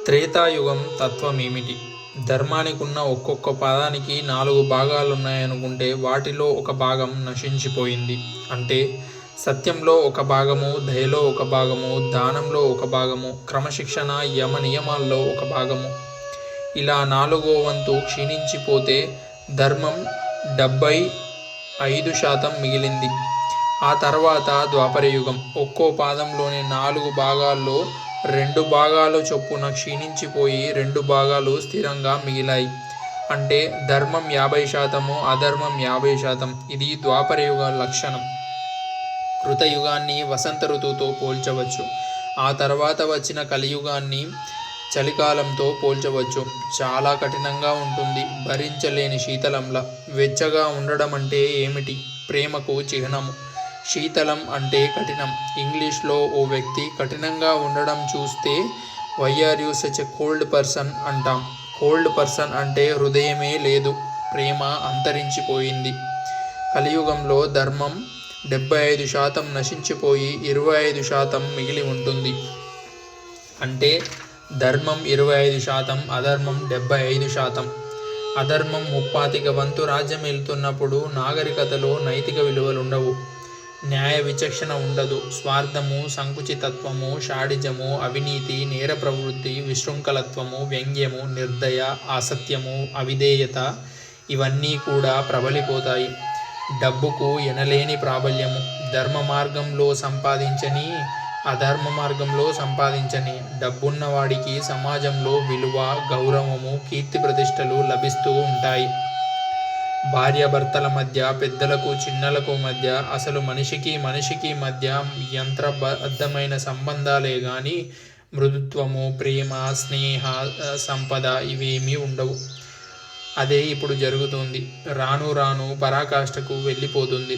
త్రేతాయుగం తత్వమేమిటి? ధర్మానికున్న ఒక్కొక్క పదానికి 4 భాగాలున్నాయనుకుంటే వాటిలో ఒక భాగం నశించిపోయింది. అంటే సత్యంలో ఒక భాగము, దయలో ఒక భాగము, దానంలో ఒక భాగము, క్రమశిక్షణ యమ నియమాల్లో ఒక భాగము. ఇలా 4వ వంతు క్షీణించిపోతే ధర్మం 75% మిగిలింది. ఆ తర్వాత ద్వాపరయుగం. ఒక్కో పాదంలోని 4 భాగాల్లో 2 భాగాలు చొప్పున క్షీణించిపోయి 2 భాగాలు స్థిరంగా మిగిలాయి. అంటే ధర్మం 50%, అధర్మం 50%. ఇది ద్వాపరయుగ లక్షణం. కృతయుగాన్ని వసంత ఋతువుతో పోల్చవచ్చు. ఆ తర్వాత వచ్చిన కలియుగాన్ని చలికాలంతో పోల్చవచ్చు. చాలా కఠినంగా ఉంటుంది, భరించలేని శీతలంలా. వెచ్చగా ఉండడం అంటే ఏమిటి? ప్రేమకు చిహ్నము. శీతలం అంటే కఠినం. ఇంగ్లీష్లో ఓ వ్యక్తి కఠినంగా ఉండడం చూస్తే why are you such a cold person అంటాం. కోల్డ్ పర్సన్ అంటే హృదయమే లేదు, ప్రేమ అంతరించిపోయింది. కలియుగంలో ధర్మం 75% నశించిపోయి 25% మిగిలి ఉంటుంది. అంటే ధర్మం 25%, అధర్మం 75%. అధర్మం 35 వంతు రాజ్యమేలుతున్నప్పుడు నాగరికతలో నైతిక విలువలుండవు, న్యాయ విచక్షణ ఉండదు. స్వార్థము, సంకుచితత్వము, షాడిజము, అవినీతి, నేర ప్రవృత్తి, విశృంఖలత్వము, వ్యంగ్యము, నిర్దయ, అసత్యము, అవిధేయత ఇవన్నీ కూడా ప్రబలిపోతాయి. డబ్బుకు ఎనలేని ప్రాబల్యము. ధర్మ మార్గంలో సంపాదించని, అధర్మ మార్గంలో సంపాదించని డబ్బున్నవాడికి సమాజంలో విలువ, గౌరవము, కీర్తి ప్రతిష్టలు లభిస్తూ ఉంటాయి. భార్యాభర్తల మధ్య, పెద్దలకు చిన్నలకు మధ్య, అసలు మనిషికి మనిషికి మధ్య యంత్రబద్ధమైన సంబంధాలే గాని మృదుత్వము, ప్రేమ, స్నేహ, సంపద ఇవేమీ ఉండవు. అదే ఇప్పుడు జరుగుతుంది. రాను రాను పరాకాష్ఠకు వెళ్ళిపోతుంది.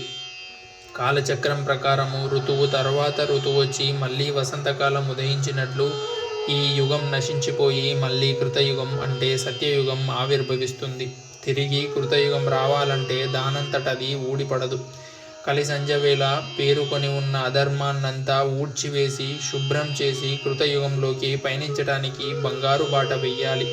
కాలచక్రం ప్రకారము ఋతువు తర్వాత ఋతువు వచ్చి మళ్ళీ వసంతకాలం ఉదయించినట్లు ఈ యుగం నశించిపోయి మళ్ళీ కృతయుగం అంటే సత్యయుగం ఆవిర్భవిస్తుంది. తిరిగి కృతయుగం రావాలంటే దానంతటది ఊడిపడదు. కలి సంధ్యవేళ పేరుకొని ఉన్న అధర్మాన్నంతా ఊడ్చివేసి శుభ్రం చేసి కృతయుగంలోకి పయనించటానికి బంగారు బాట వెయ్యాలి.